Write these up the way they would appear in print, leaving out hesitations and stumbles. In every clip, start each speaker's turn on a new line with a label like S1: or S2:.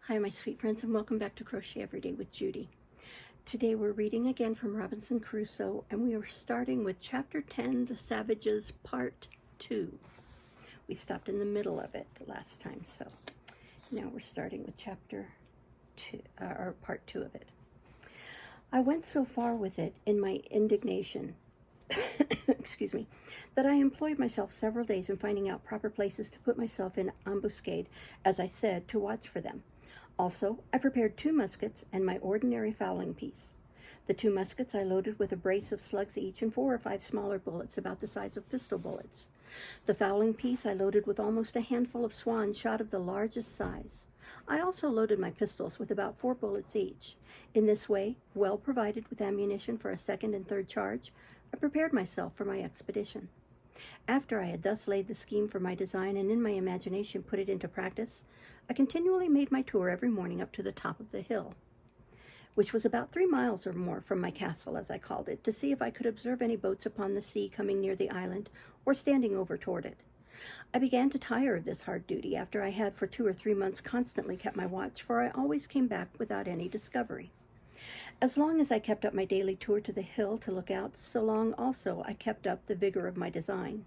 S1: Hi, my sweet friends, and welcome back to Crochet Every Day with Judy. Today we're reading again from Robinson Crusoe, and we are starting with Chapter 10, The Savages, Part 2. We stopped in the middle of it last time, so now we're starting with Chapter 2, or Part 2 of it. I went so far with it in my indignation, excuse me, that I employed myself several days in finding out proper places to put myself in ambuscade, as I said, to watch for them. Also, I prepared 2 muskets and my ordinary fowling piece. The 2 muskets I loaded with a brace of slugs each and 4 or 5 smaller bullets about the size of pistol bullets. The fowling piece I loaded with almost a handful of swan shot of the largest size. I also loaded my pistols with about 4 bullets each. In this way, well provided with ammunition for a second and third charge, I prepared myself for my expedition. After I had thus laid the scheme for my design and in my imagination put it into practice, I continually made my tour every morning up to the top of the hill, which was about 3 miles or more from my castle, as I called it, to see if I could observe any boats upon the sea coming near the island or standing over toward it. I began to tire of this hard duty after I had for 2 or 3 months constantly kept my watch, for I always came back without any discovery. As long as I kept up my daily tour to the hill to look out, so long also I kept up the vigor of my design.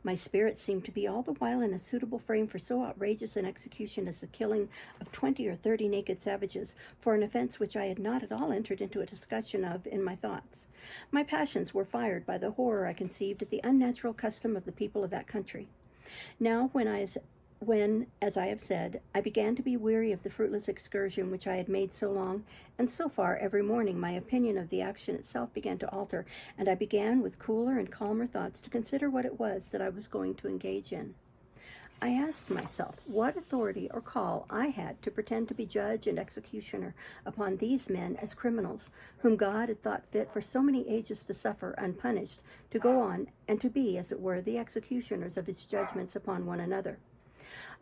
S1: My spirits seemed to be all the while in a suitable frame for so outrageous an execution as the killing of 20 or 30 naked savages for an offense which I had not at all entered into a discussion of in my thoughts. My passions were fired by the horror I conceived at the unnatural custom of the people of that country. Now, when, as I have said, I began to be weary of the fruitless excursion which I had made so long, and so far every morning my opinion of the action itself began to alter, and I began with cooler and calmer thoughts to consider what it was that I was going to engage in. I asked myself what authority or call I had to pretend to be judge and executioner upon these men as criminals, whom God had thought fit for so many ages to suffer unpunished, to go on and to be, as it were, the executioners of his judgments upon one another.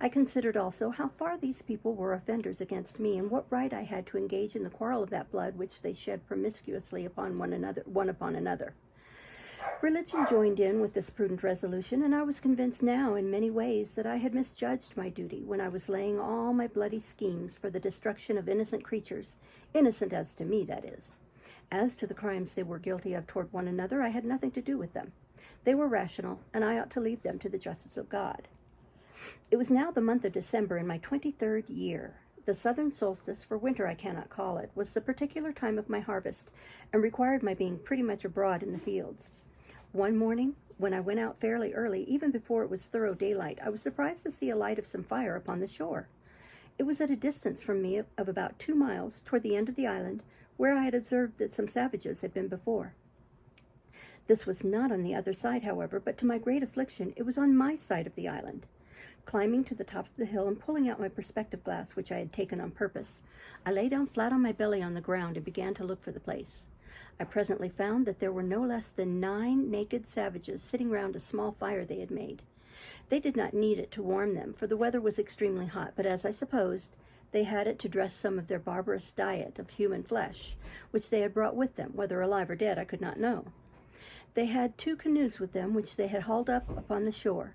S1: I considered also how far these people were offenders against me, and what right I had to engage in the quarrel of that blood which they shed promiscuously upon one upon another. Religion joined in with this prudent resolution, and I was convinced now in many ways that I had misjudged my duty when I was laying all my bloody schemes for the destruction of innocent creatures, innocent as to me, that is. As to the crimes they were guilty of toward one another, I had nothing to do with them. They were rational, and I ought to leave them to the justice of God. It was now the month of December in my 23rd year. The southern solstice, for winter I cannot call it, was the particular time of my harvest, and required my being pretty much abroad in the fields. One morning, when I went out fairly early, even before it was thorough daylight, I was surprised to see a light of some fire upon the shore. It was at a distance from me of about 2 miles, toward the end of the island, where I had observed that some savages had been before. This was not on the other side, however, but to my great affliction, it was on my side of the island. Climbing to the top of the hill and pulling out my perspective glass, which I had taken on purpose, I lay down flat on my belly on the ground and began to look for the place. I presently found that there were no less than 9 naked savages sitting round a small fire they had made. They did not need it to warm them, for the weather was extremely hot, but as I supposed, they had it to dress some of their barbarous diet of human flesh, which they had brought with them, whether alive or dead I could not know. They had 2 canoes with them, which they had hauled up upon the shore.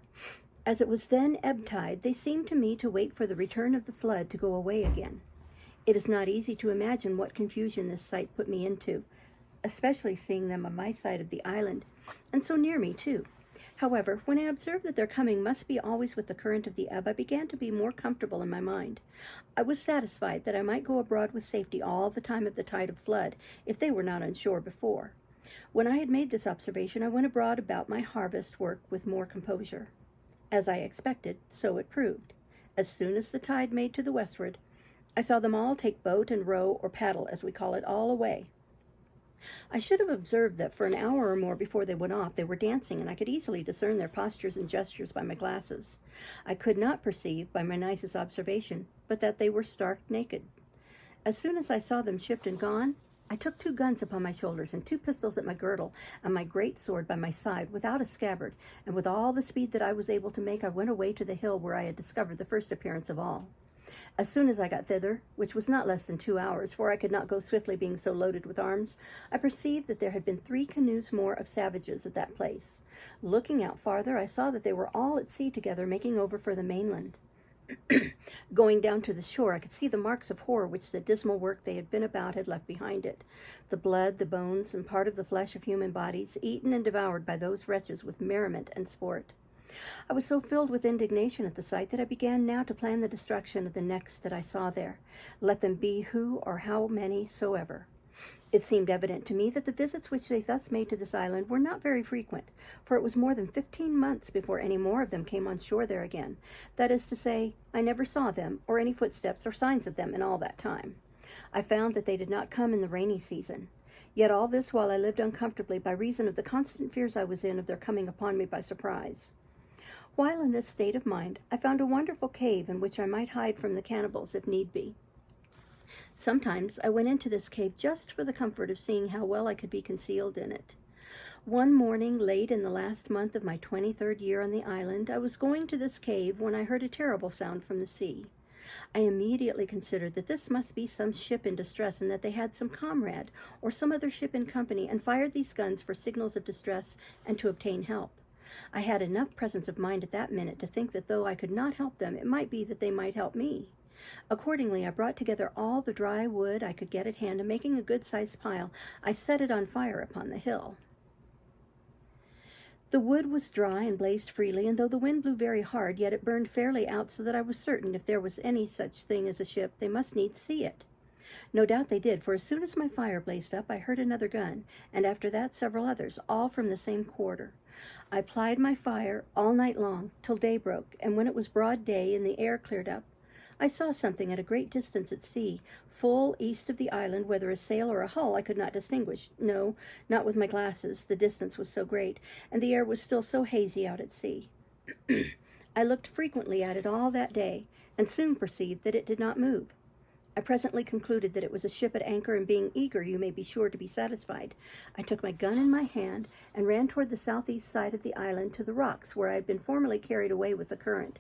S1: As it was then ebb tide, they seemed to me to wait for the return of the flood to go away again. It is not easy to imagine what confusion this sight put me into, especially seeing them on my side of the island, and so near me too. However, when I observed that their coming must be always with the current of the ebb, I began to be more comfortable in my mind. I was satisfied that I might go abroad with safety all the time of the tide of flood, if they were not on shore before. When I had made this observation, I went abroad about my harvest work with more composure. As I expected, so it proved. As soon as the tide made to the westward, I saw them all take boat and row, or paddle, as we call it, all away. I should have observed that for an hour or more before they went off, they were dancing, and I could easily discern their postures and gestures by my glasses. I could not perceive, by my nicest observation, but that they were stark naked. As soon as I saw them shipped and gone, I took 2 guns upon my shoulders and 2 pistols at my girdle, and my great sword by my side, without a scabbard, and with all the speed that I was able to make, I went away to the hill where I had discovered the first appearance of all. As soon as I got thither, which was not less than 2 hours, for I could not go swiftly being so loaded with arms, I perceived that there had been 3 canoes more of savages at that place. Looking out farther, I saw that they were all at sea together, making over for the mainland. Going down to the shore, I could see the marks of horror which the dismal work they had been about had left behind it. The blood, the bones, and part of the flesh of human bodies, eaten and devoured by those wretches with merriment and sport. I was so filled with indignation at the sight that I began now to plan the destruction of the next that I saw there, let them be who or how many soever. It seemed evident to me that the visits which they thus made to this island were not very frequent, for it was more than 15 months before any more of them came on shore there again. That is to say, I never saw them, or any footsteps or signs of them in all that time. I found that they did not come in the rainy season. Yet all this while I lived uncomfortably by reason of the constant fears I was in of their coming upon me by surprise. While in this state of mind, I found a wonderful cave in which I might hide from the cannibals if need be. Sometimes I went into this cave just for the comfort of seeing how well I could be concealed in it. One morning, late in the last month of my 23rd year on the island, I was going to this cave when I heard a terrible sound from the sea. I immediately considered that this must be some ship in distress and that they had some comrade or some other ship in company, and fired these guns for signals of distress and to obtain help. I had enough presence of mind at that minute to think that though I could not help them, it might be that they might help me. Accordingly, I brought together all the dry wood I could get at hand, and making a good-sized pile, I set it on fire upon the hill. The wood was dry and blazed freely, and though the wind blew very hard, yet it burned fairly out, so that I was certain if there was any such thing as a ship, they must needs see it. No doubt they did, for as soon as my fire blazed up, I heard another gun, and after that several others, all from the same quarter. I plied my fire all night long, till day broke, and when it was broad day and the air cleared up, I saw something at a great distance at sea, full east of the island, whether a sail or a hull I could not distinguish, no, not with my glasses, the distance was so great, and the air was still so hazy out at sea. I looked frequently at it all that day, and soon perceived that it did not move. I presently concluded that it was a ship at anchor, and being eager, you may be sure to be satisfied, I took my gun in my hand, and ran toward the southeast side of the island to the rocks, where I had been formerly carried away with the current.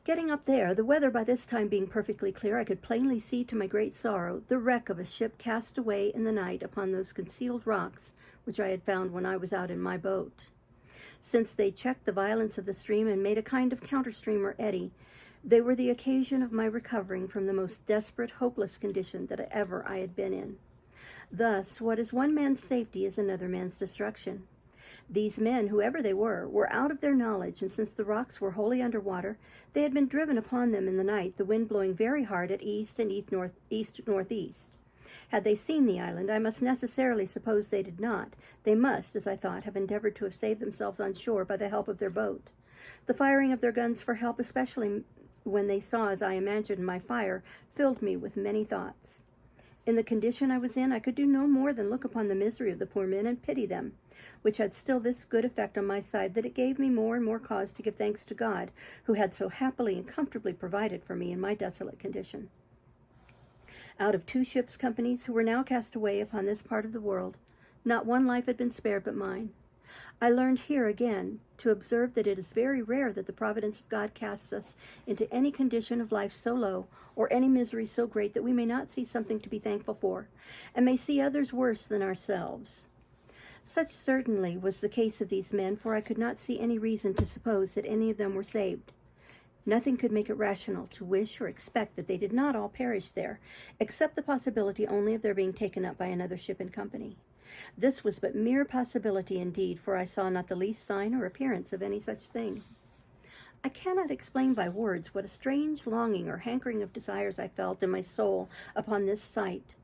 S1: Getting up there, the weather by this time being perfectly clear, I could plainly see to my great sorrow the wreck of a ship cast away in the night upon those concealed rocks which I had found when I was out in my boat. Since they checked the violence of the stream and made a kind of counterstream or eddy, they were the occasion of my recovering from the most desperate, hopeless condition that ever I had been in. Thus, what is one man's safety is another man's destruction. These men, whoever they were out of their knowledge, and since the rocks were wholly under water, they had been driven upon them in the night, the wind blowing very hard at east and east-northeast. Had they seen the island, I must necessarily suppose they did not. They must, as I thought, have endeavored to have saved themselves on shore by the help of their boat. The firing of their guns for help, especially when they saw, as I imagined, my fire, filled me with many thoughts. In the condition I was in, I could do no more than look upon the misery of the poor men and pity them, which had still this good effect on my side, that it gave me more and more cause to give thanks to God, who had so happily and comfortably provided for me in my desolate condition. Out of 2 ship's companies who were now cast away upon this part of the world, not one life had been spared but mine. I learned here again to observe that it is very rare that the providence of God casts us into any condition of life so low, or any misery so great, that we may not see something to be thankful for, and may see others worse than ourselves. Such certainly was the case of these men, for I could not see any reason to suppose that any of them were saved. Nothing could make it rational to wish or expect that they did not all perish there, except the possibility only of their being taken up by another ship in company. This was but mere possibility indeed, for I saw not the least sign or appearance of any such thing. I cannot explain by words what a strange longing or hankering of desires I felt in my soul upon this sight.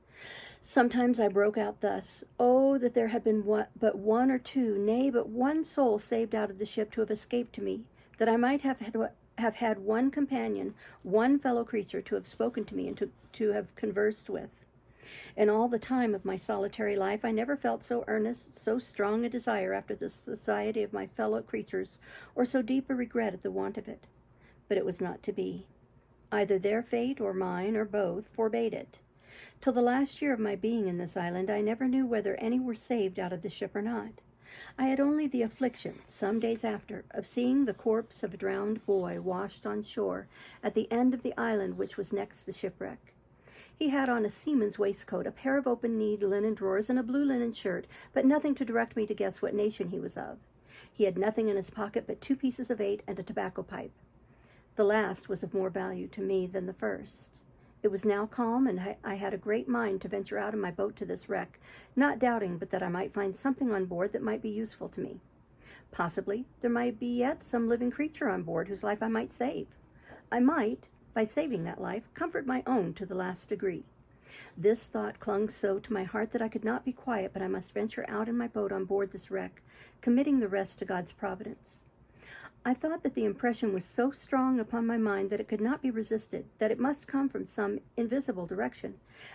S1: Sometimes I broke out thus: "Oh, that there had been but one or two, nay, but one soul saved out of the ship to have escaped to me, that I might have had one companion, one fellow creature to have spoken to me and to have conversed with. In all the time of my solitary life, I never felt so earnest, so strong a desire after the society of my fellow creatures, or so deep a regret at the want of it. But it was not to be. Either their fate, or mine, or both, forbade it. Till the last year of my being in this island, I never knew whether any were saved out of the ship or not. I had only the affliction, some days after, of seeing the corpse of a drowned boy washed on shore at the end of the island which was next the shipwreck. He had on a seaman's waistcoat, a pair of open-kneed linen drawers, and a blue linen shirt, but nothing to direct me to guess what nation he was of. He had nothing in his pocket but 2 pieces of 8 and a tobacco pipe. The last was of more value to me than the first. It was now calm, and I had a great mind to venture out in my boat to this wreck, not doubting but that I might find something on board that might be useful to me. Possibly there might be yet some living creature on board whose life I might save. I might, by saving that life, comfort my own to the last degree. This thought clung so to my heart that I could not be quiet, but I must venture out in my boat on board this wreck, committing the rest to God's providence. I thought that the impression was so strong upon my mind that it could not be resisted, that it must come from some invisible direction,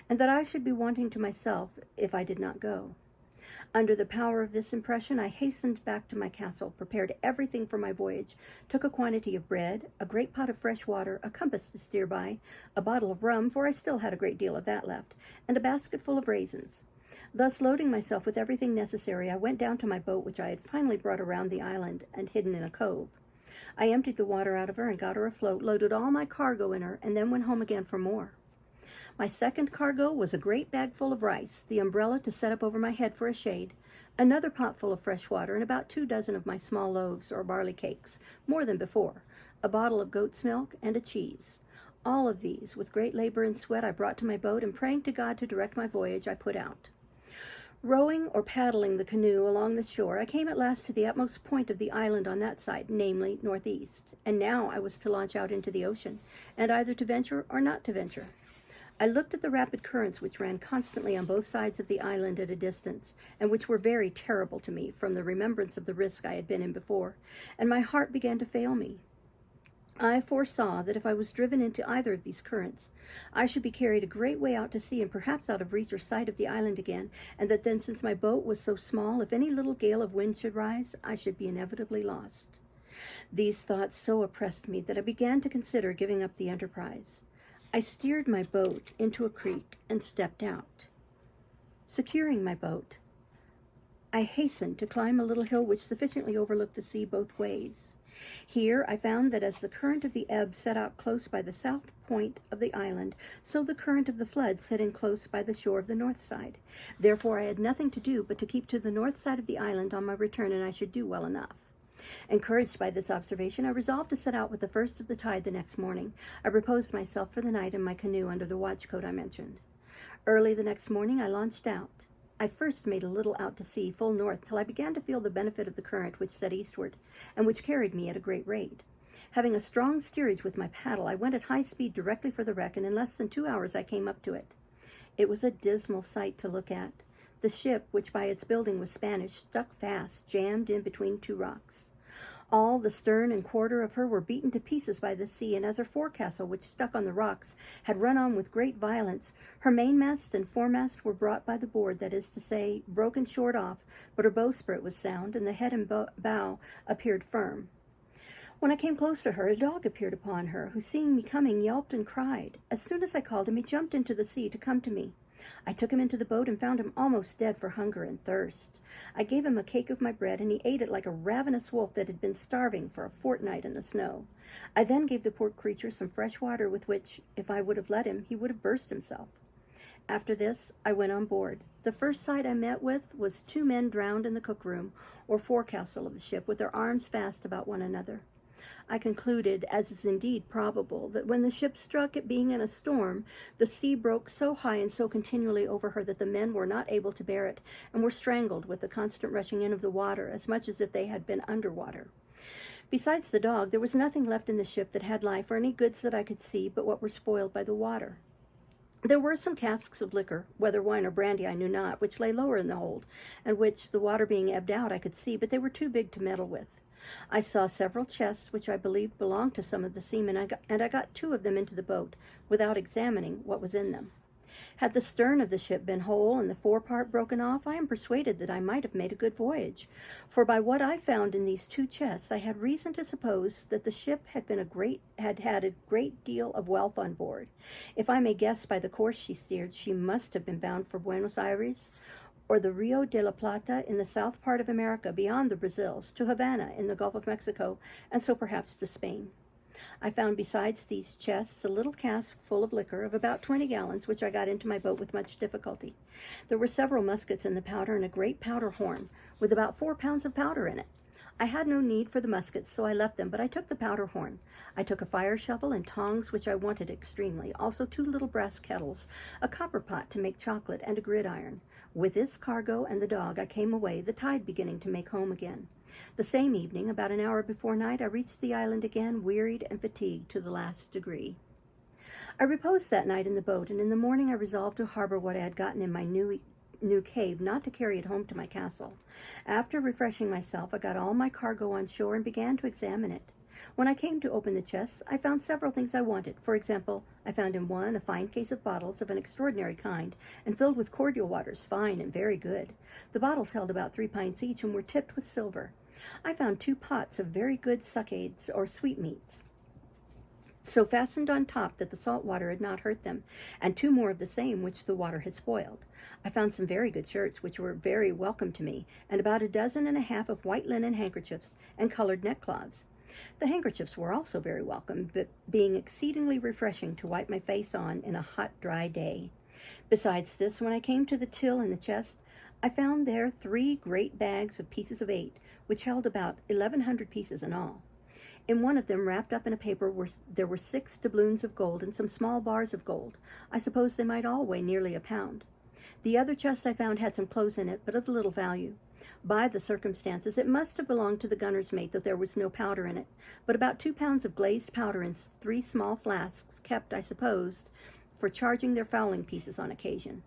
S1: and that I should be wanting to myself if I did not go. Under the power of this impression, I hastened back to my castle, prepared everything for my voyage, took a quantity of bread, a great pot of fresh water, a compass to steer by, a bottle of rum, for I still had a great deal of that left, and a basket full of raisins. Thus, loading myself with everything necessary, I went down to my boat, which I had finally brought around the island and hidden in a cove. I emptied the water out of her and got her afloat, loaded all my cargo in her, and then went home again for more. My second cargo was a great bag full of rice, the umbrella to set up over my head for a shade, another pot full of fresh water, and about 24 of my small loaves or barley cakes, more than before, a bottle of goat's milk, and a cheese. All of these, with great labor and sweat, I brought to my boat, and praying to God to direct my voyage, I put out. Rowing or paddling the canoe along the shore, I came at last to the utmost point of the island on that side, namely northeast, and now I was to launch out into the ocean, and either to venture or not to venture. I looked at the rapid currents which ran constantly on both sides of the island at a distance, and which were very terrible to me from the remembrance of the risk I had been in before, and my heart began to fail me. I foresaw that if I was driven into either of these currents, I should be carried a great way out to sea and perhaps out of reach or sight of the island again, and that then, since my boat was so small, if any little gale of wind should rise, I should be inevitably lost. These thoughts so oppressed me that I began to consider giving up the enterprise. I steered my boat into a creek and stepped out. Securing my boat, I hastened to climb a little hill which sufficiently overlooked the sea both ways. Here I found that as the current of the ebb set out close by the south point of the island, so the current of the flood set in close by the shore of the north side. Therefore I had nothing to do but to keep to the north side of the island on my return, and I should do well enough. Encouraged by this observation, I resolved to set out with the first of the tide the next morning. I reposed myself for the night in my canoe under the watchcoat I mentioned. Early the next morning I launched out. I first made a little out to sea, full north, till I began to feel the benefit of the current which set eastward, and which carried me at a great rate. Having a strong steerage with my paddle, I went at high speed directly for the wreck, and in less than 2 hours I came up to it. It was a dismal sight to look at. The ship, which by its building was Spanish, stuck fast, jammed in between two rocks. All the stern and quarter of her were beaten to pieces by the sea, and as her forecastle, which stuck on the rocks, had run on with great violence, her mainmast and foremast were brought by the board, that is to say, broken short off, but her bowsprit was sound, and the head and bow appeared firm. When I came close to her, a dog appeared upon her, who, seeing me coming, yelped and cried. As soon as I called him, he jumped into the sea to come to me. I took him into the boat and found him almost dead for hunger and thirst. I gave him a cake of my bread, and he ate it like a ravenous wolf that had been starving for a fortnight in the snow. I then gave the poor creature some fresh water with which, if I would have let him, he would have burst himself. After this, I went on board. The first sight I met with was 2 men drowned in the cook-room, or forecastle of the ship, with their arms fast about one another. I concluded, as is indeed probable, that when the ship struck, it being in a storm, the sea broke so high and so continually over her that the men were not able to bear it, and were strangled with the constant rushing in of the water, as much as if they had been under water. Besides the dog, there was nothing left in the ship that had life, or any goods that I could see, but what were spoiled by the water. There were some casks of liquor, whether wine or brandy I knew not, which lay lower in the hold, and which, the water being ebbed out, I could see, but they were too big to meddle with. I saw several chests which I believed belonged to some of the seamen, and I got 2 of them into the boat, without examining what was in them. Had the stern of the ship been whole and the forepart broken off, I am persuaded that I might have made a good voyage, for by what I found in these 2 chests, I had reason to suppose that the ship had had a great deal of wealth on board. If I may guess by the course she steered, she must have been bound for Buenos Aires, or the Rio de la Plata in the south part of America beyond the Brazils, to Havana in the Gulf of Mexico, and so perhaps to Spain. I found besides these chests a little cask full of liquor of about 20 gallons, which I got into my boat with much difficulty. There were several muskets in the powder, and a great powder horn, with about 4 pounds of powder in it. I had no need for the muskets, so I left them, but I took the powder horn. I took a fire shovel and tongs, which I wanted extremely, also 2 little brass kettles, a copper pot to make chocolate, and a gridiron. With this cargo and the dog, I came away, the tide beginning to make home again. The same evening, about an hour before night, I reached the island again, wearied and fatigued to the last degree. I reposed that night in the boat, and in the morning I resolved to harbor what I had gotten in my new cave, not to carry it home to my castle. After refreshing myself, I got all my cargo on shore and began to examine it. When I came to open the chests, I found several things I wanted. For example, I found in one a fine case of bottles of an extraordinary kind, and filled with cordial waters, fine and very good. The bottles held about 3 pints each, and were tipped with silver. I found 2 pots of very good suckades, or sweetmeats, so fastened on top that the salt water had not hurt them, and 2 more of the same which the water had spoiled. I found some very good shirts, which were very welcome to me, and about 1.5 dozen of white linen handkerchiefs and colored neckcloths. The handkerchiefs were also very welcome, but being exceedingly refreshing to wipe my face on in a hot, dry day. Besides this, when I came to the till in the chest, I found there 3 great bags of pieces of 8, which held about 1,100 pieces in all. In one of them, wrapped up in a paper, there were 6 doubloons of gold and some small bars of gold. I suppose they might all weigh nearly 1 pound. The other chest I found had some clothes in it, but of little value. By the circumstances, it must have belonged to the gunner's mate, though there was no powder in it, but about 2 pounds of glazed powder in 3 small flasks, kept, I supposed, for charging their fowling pieces on occasion.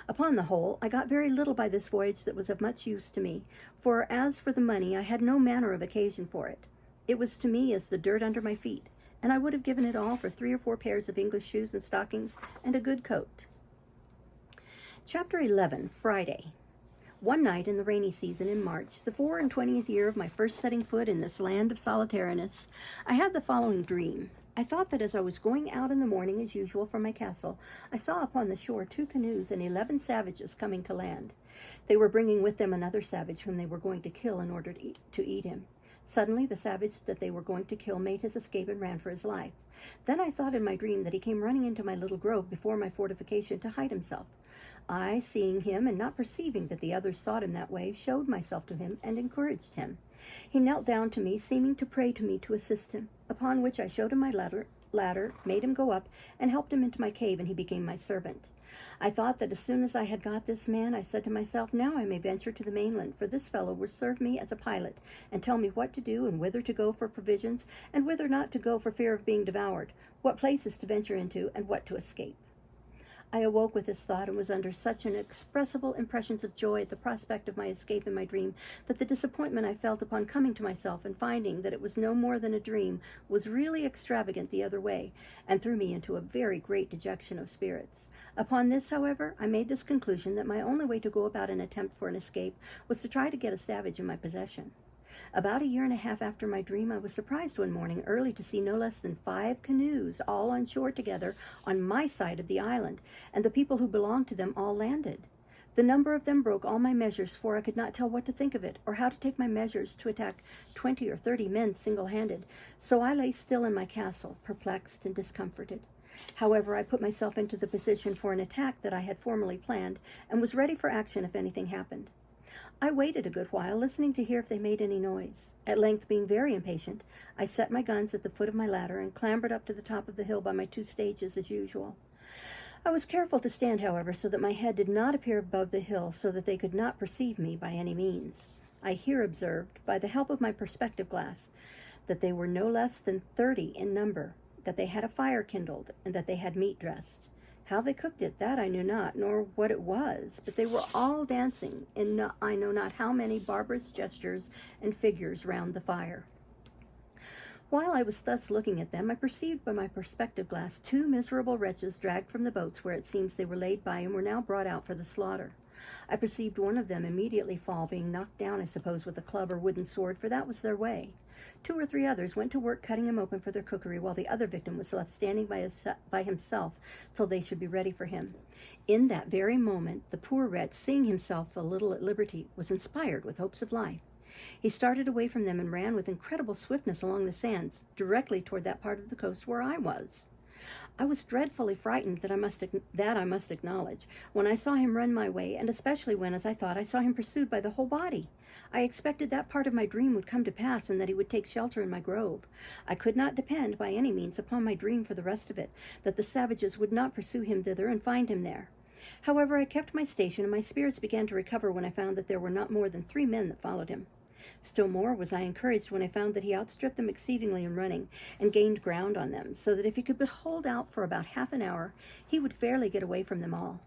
S1: Upon the whole, I got very little by this voyage that was of much use to me, for as for the money, I had no manner of occasion for it. It was to me as the dirt under my feet, and I would have given it all for 3 or 4 pairs of English shoes and stockings and a good coat. Chapter 11, Friday. One night in the rainy season in March, the 24th year of my first setting foot in this land of solitariness, I had the following dream. I thought that as I was going out in the morning as usual from my castle, I saw upon the shore 2 canoes and 11 savages coming to land. They were bringing with them another savage whom they were going to kill in order to eat him. Suddenly, the savage that they were going to kill made his escape and ran for his life. Then I thought in my dream that he came running into my little grove before my fortification to hide himself. I, seeing him and not perceiving that the others sought him that way, showed myself to him and encouraged him. He knelt down to me, seeming to pray to me to assist him, upon which I showed him my ladder, made him go up, and helped him into my cave, and he became my servant. I thought that as soon as I had got this man, I said to myself, now I may venture to the mainland, for this fellow will serve me as a pilot, and tell me what to do, and whither to go for provisions, and whither not to go for fear of being devoured, what places to venture into, and what to escape. I awoke with this thought and was under such inexpressible impressions of joy at the prospect of my escape in my dream that the disappointment I felt upon coming to myself and finding that it was no more than a dream was really extravagant the other way, and threw me into a very great dejection of spirits. Upon this, however, I made this conclusion that my only way to go about an attempt for an escape was to try to get a savage in my possession. About 1.5 years after my dream, I was surprised one morning early to see no less than 5 canoes all on shore together on my side of the island, and the people who belonged to them all landed. The number of them broke all my measures, for I could not tell what to think of it, or how to take my measures to attack 20 or 30 men single-handed, so I lay still in my castle, perplexed and discomforted. However, I put myself into the position for an attack that I had formerly planned, and was ready for action if anything happened. I waited a good while, listening to hear if they made any noise. At length, being very impatient, I set my guns at the foot of my ladder and clambered up to the top of the hill by my 2 stages as usual. I was careful to stand, however, so that my head did not appear above the hill, so that they could not perceive me by any means. I here observed, by the help of my perspective glass, that they were no less than 30 in number, that they had a fire kindled, and that they had meat dressed. How they cooked it, that I knew not, nor what it was, but they were all dancing in I know not how many barbarous gestures and figures round the fire. While I was thus looking at them, I perceived by my perspective glass 2 miserable wretches dragged from the boats where it seems they were laid by and were now brought out for the slaughter. I perceived one of them immediately fall, being knocked down, I suppose, with a club or wooden sword, for that was their way. 2 or 3 others went to work cutting him open for their cookery, while the other victim was left standing by himself till they should be ready for him. In that very moment, the poor wretch, seeing himself a little at liberty, was inspired with hopes of life. He started away from them and ran with incredible swiftness along the sands, directly toward that part of the coast where I was. I was dreadfully frightened that I must acknowledge, when I saw him run my way, and especially when, as I thought, I saw him pursued by the whole body. I expected that part of my dream would come to pass, and that he would take shelter in my grove. I could not depend by any means upon my dream for the rest of it, that the savages would not pursue him thither and find him there. However, I kept my station, and my spirits began to recover when I found that there were not more than 3 men that followed him. Still more was I encouraged when I found that he outstripped them exceedingly in running, and gained ground on them, so that if he could but hold out for about half an hour, he would fairly get away from them all.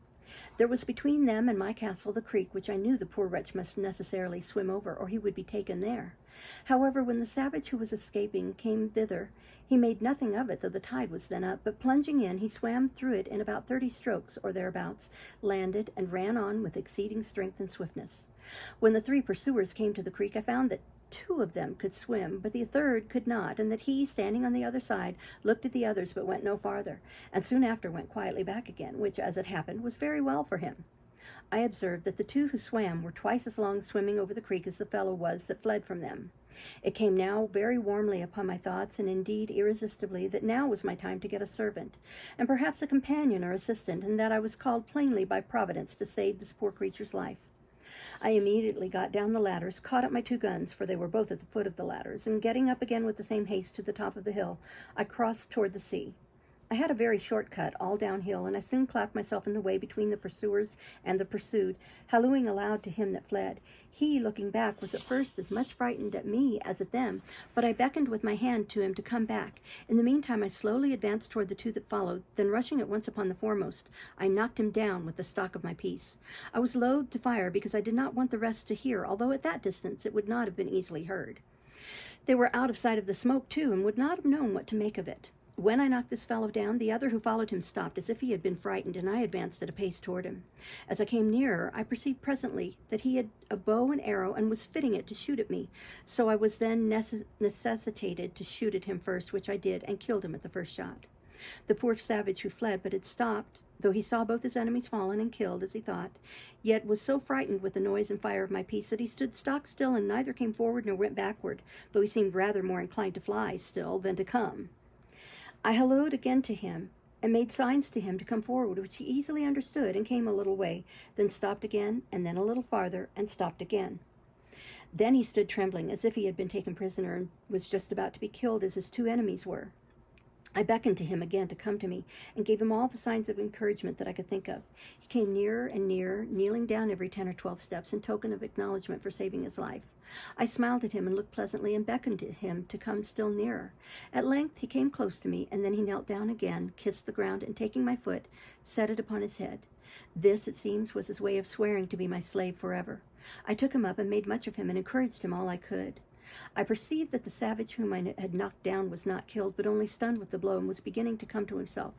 S1: There was between them and my castle the creek, which I knew the poor wretch must necessarily swim over, or he would be taken there. However, when the savage who was escaping came thither, he made nothing of it, though the tide was then up, but plunging in, he swam through it in about 30 strokes, or thereabouts, landed, and ran on with exceeding strength and swiftness. When the 3 pursuers came to the creek, I found that 2 of them could swim, but the third could not, and that he, standing on the other side, looked at the others, but went no farther, and soon after went quietly back again, which, as it happened, was very well for him. I observed that the 2 who swam were twice as long swimming over the creek as the fellow was that fled from them. It came now very warmly upon my thoughts, and indeed irresistibly, that now was my time to get a servant, and perhaps a companion or assistant, and that I was called plainly by Providence to save this poor creature's life. I immediately got down the ladders, caught up my 2 guns, for they were both at the foot of the ladders, and getting up again with the same haste to the top of the hill, I crossed toward the sea. I had a very short cut, all downhill, and I soon clapped myself in the way between the pursuers and the pursued, hallooing aloud to him that fled. He, looking back, was at first as much frightened at me as at them, but I beckoned with my hand to him to come back. In the meantime I slowly advanced toward the 2 that followed, then rushing at once upon the foremost, I knocked him down with the stock of my piece. I was loath to fire, because I did not want the rest to hear, although at that distance it would not have been easily heard. They were out of sight of the smoke, too, and would not have known what to make of it. When I knocked this fellow down, the other who followed him stopped as if he had been frightened, and I advanced at a pace toward him. As I came nearer, I perceived presently that he had a bow and arrow and was fitting it to shoot at me, so I was then necessitated to shoot at him first, which I did, and killed him at the first shot. The poor savage who fled but had stopped, though he saw both his enemies fallen and killed, as he thought, yet was so frightened with the noise and fire of my piece that he stood stock still, and neither came forward nor went backward, though he seemed rather more inclined to fly still than to come. I hallooed again to him, and made signs to him to come forward, which he easily understood, and came a little way, then stopped again, and then a little farther, and stopped again. Then he stood trembling, as if he had been taken prisoner, and was just about to be killed, as his 2 enemies were. I beckoned to him again to come to me, and gave him all the signs of encouragement that I could think of. He came nearer and nearer, kneeling down every 10 or 12 steps in token of acknowledgment for saving his life. I smiled at him and looked pleasantly, and beckoned to him to come still nearer. At length he came close to me, and then he knelt down again, kissed the ground, and taking my foot, set it upon his head. This, it seems, was his way of swearing to be my slave forever. I took him up and made much of him, and encouraged him all I could. I perceived that the savage whom I had knocked down was not killed, but only stunned with the blow, and was beginning to come to himself.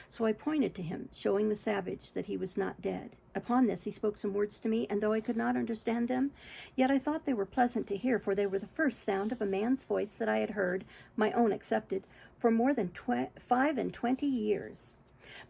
S1: So I pointed to him, showing the savage that he was not dead. Upon this he spoke some words to me, and though I could not understand them, yet I thought they were pleasant to hear, for they were the first sound of a man's voice that I had heard, my own excepted, for more than 25 years.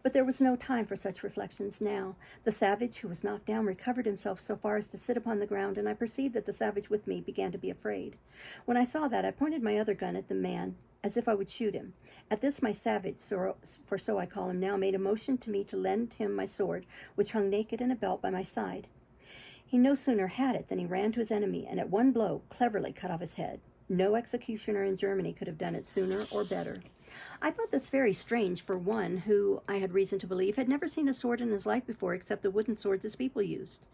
S1: But there was no time for such reflections now. The savage who was knocked down recovered himself so far as to sit upon the ground, and I perceived that the savage with me began to be afraid. When I saw that, I pointed my other gun at the man, as if I would shoot him. At this my savage, for so I call him now, made a motion to me to lend him my sword, which hung naked in a belt by my side. He no sooner had it than he ran to his enemy, and at one blow cleverly cut off his head. No executioner in Germany could have done it sooner or better. I thought this very strange for one who, I had reason to believe, had never seen a sword in his life before except the wooden swords his people used.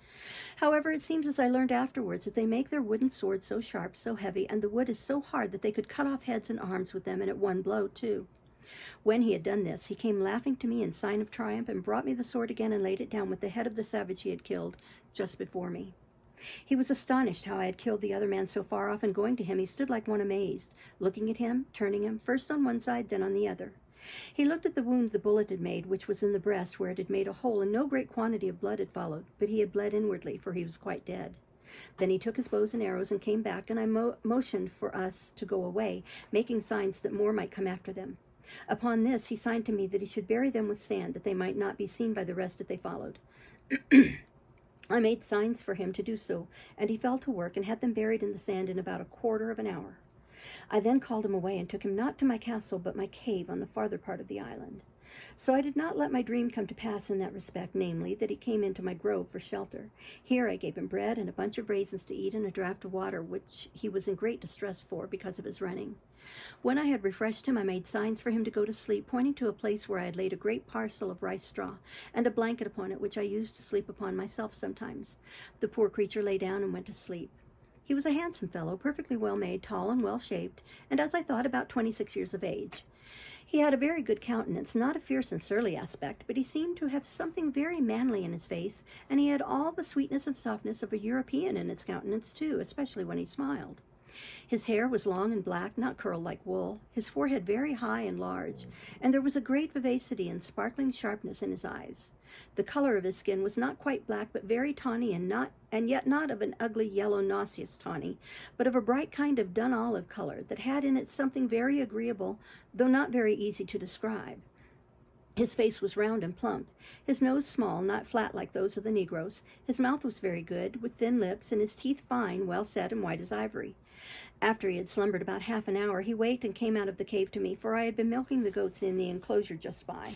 S1: However, it seems, as I learned afterwards, that they make their wooden swords so sharp, so heavy, and the wood is so hard that they could cut off heads and arms with them, and at one blow, too. When he had done this, he came laughing to me in sign of triumph, and brought me the sword again, and laid it down with the head of the savage he had killed just before me. He was astonished how I had killed the other man so far off, and going to him, he stood like one amazed, looking at him, turning him, first on one side, then on the other. He looked at the wound the bullet had made, which was in the breast, where it had made a hole, and no great quantity of blood had followed, but he had bled inwardly, for he was quite dead. Then he took his bows and arrows and came back, and I motioned for us to go away, making signs that more might come after them. Upon this, he signed to me that he should bury them with sand, that they might not be seen by the rest if they followed. I made signs for him to do so, and he fell to work and had them buried in the sand in about a quarter of an hour. I then called him away and took him not to my castle, but my cave on the farther part of the island. So I did not let my dream come to pass in that respect, namely, that he came into my grove for shelter. Here I gave him bread and a bunch of raisins to eat and a draught of water, which he was in great distress for because of his running. When I had refreshed him, I made signs for him to go to sleep, pointing to a place where I had laid a great parcel of rice straw and a blanket upon it, which I used to sleep upon myself sometimes. The poor creature lay down and went to sleep. He was a handsome fellow, perfectly well made, tall and well shaped, and as I thought, about 26 years of age. He had a very good countenance, not a fierce and surly aspect, but he seemed to have something very manly in his face, and he had all the sweetness and softness of a European in his countenance, too, especially when he smiled. His hair was long and black, not curled like wool, his forehead very high and large, and there was a great vivacity and sparkling sharpness in his eyes. The color of his skin was not quite black, but very tawny, and yet not of an ugly yellow nauseous tawny, but of a bright kind of dun olive color that had in it something very agreeable, though not very easy to describe. His face was round and plump, his nose small, not flat like those of the Negroes. His mouth was very good, with thin lips, and his teeth fine, well set, and white as ivory. After he had slumbered about half an hour, he waked and came out of the cave to me, for I had been milking the goats in the enclosure just by.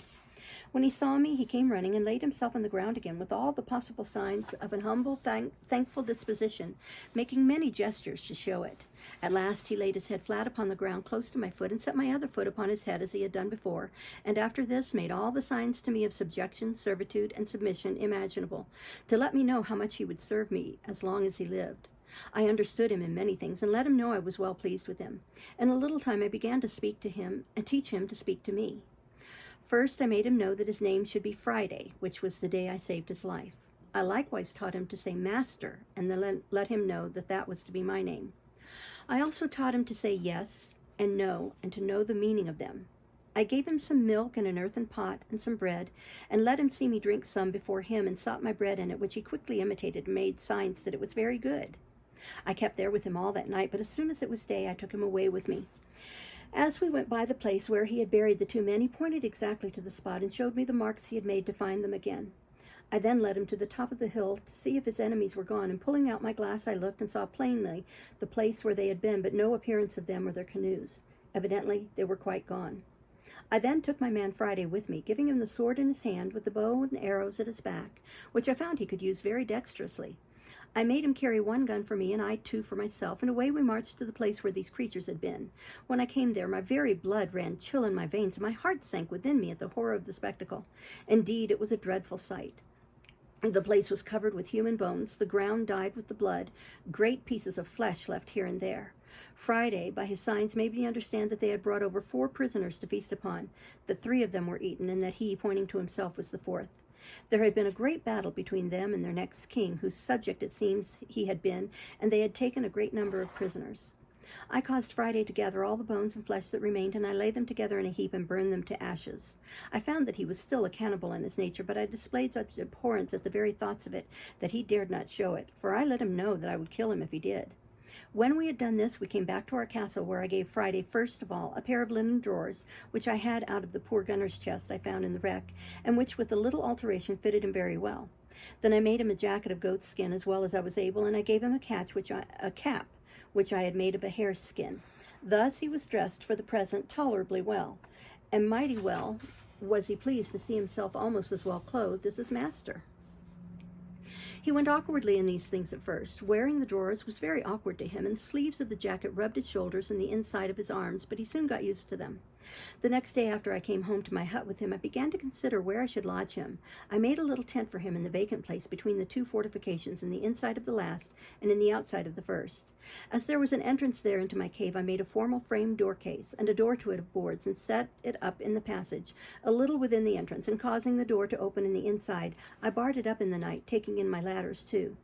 S1: When he saw me, he came running and laid himself on the ground again with all the possible signs of an humble, thankful disposition, making many gestures to show it. At last he laid his head flat upon the ground close to my foot and set my other foot upon his head as he had done before, and after this made all the signs to me of subjection, servitude, and submission imaginable, to let me know how much he would serve me as long as he lived. I understood him in many things, and let him know I was well pleased with him. In a little time I began to speak to him, and teach him to speak to me. First, I made him know that his name should be Friday, which was the day I saved his life. I likewise taught him to say Master, and then let him know that that was to be my name. I also taught him to say yes and no, and to know the meaning of them. I gave him some milk in an earthen pot and some bread, and let him see me drink some before him, and sought my bread in it, which he quickly imitated and made signs that it was very good. I kept there with him all that night, but as soon as it was day, I took him away with me. As we went by the place where he had buried the two men, he pointed exactly to the spot and showed me the marks he had made to find them again. I then led him to the top of the hill to see if his enemies were gone, and pulling out my glass I looked and saw plainly the place where they had been, but no appearance of them or their canoes. Evidently they were quite gone. I then took my man Friday with me, giving him the sword in his hand with the bow and arrows at his back, which I found he could use very dexterously. I made him carry one gun for me, and I two for myself, and away we marched to the place where these creatures had been. When I came there, my very blood ran chill in my veins, and my heart sank within me at the horror of the spectacle. Indeed, it was a dreadful sight. The place was covered with human bones, the ground dyed with the blood, great pieces of flesh left here and there. Friday, by his signs, made me understand that they had brought over 4 prisoners to feast upon, that 3 of them were eaten, and that he, pointing to himself, was the 4th. There had been a great battle between them and their next king, whose subject it seems he had been, and they had taken a great number of prisoners. I caused Friday to gather all the bones and flesh that remained, and I laid them together in a heap and burned them to ashes. I found that he was still a cannibal in his nature, but I displayed such abhorrence at the very thoughts of it that he dared not show it, for I let him know that I would kill him if he did. When we had done this, we came back to our castle, where I gave Friday, first of all, a pair of linen drawers, which I had out of the poor gunner's chest I found in the wreck, and which with a little alteration fitted him very well. Then I made him a jacket of goat's skin as well as I was able, and I gave him a cap which I had made of a hare's skin. Thus he was dressed for the present tolerably well, and mighty well was he pleased to see himself almost as well clothed as his master. He went awkwardly in these things at first. Wearing the drawers was very awkward to him, and the sleeves of the jacket rubbed his shoulders and the inside of his arms, but he soon got used to them. The next day after I came home to my hut with him, I began to consider where I should lodge him. I made a little tent for him in the vacant place between the 2 fortifications, in the inside of the last and in the outside of the first. As there was an entrance there into my cave, I made a formal framed door case and a door to it of boards, and set it up in the passage, a little within the entrance, and causing the door to open in the inside, I barred it up in the night, taking in my ladders too.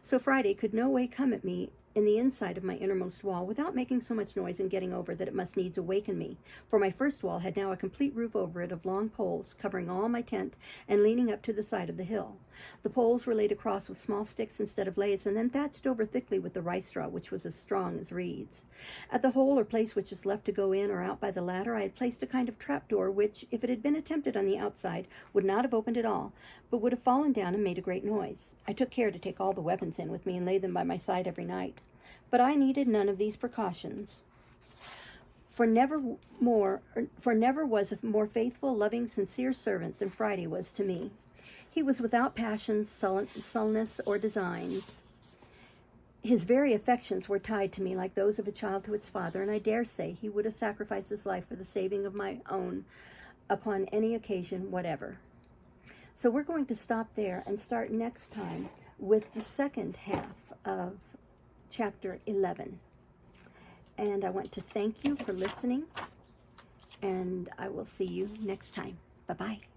S1: So Friday could no way come at me in the inside of my innermost wall without making so much noise and getting over that it must needs awaken me, for my first wall had now a complete roof over it of long poles covering all my tent and leaning up to the side of the hill. The poles were laid across with small sticks instead of laths, and then thatched over thickly with the rice straw, which was as strong as reeds. At the hole or place which is left to go in or out by the ladder, I had placed a kind of trapdoor which, if it had been attempted on the outside, would not have opened at all, but would have fallen down and made a great noise. I took care to take all the weapons in with me and lay them by my side every night. But I needed none of these precautions. For never was a more faithful, loving, sincere servant than Friday was to me. He was without passions, sullenness, or designs. His very affections were tied to me like those of a child to its father, and I dare say he would have sacrificed his life for the saving of my own upon any occasion whatever. So we're going to stop there and start next time with the second half of chapter 11. And I want to thank you for listening, and I will see you next time. Bye-bye.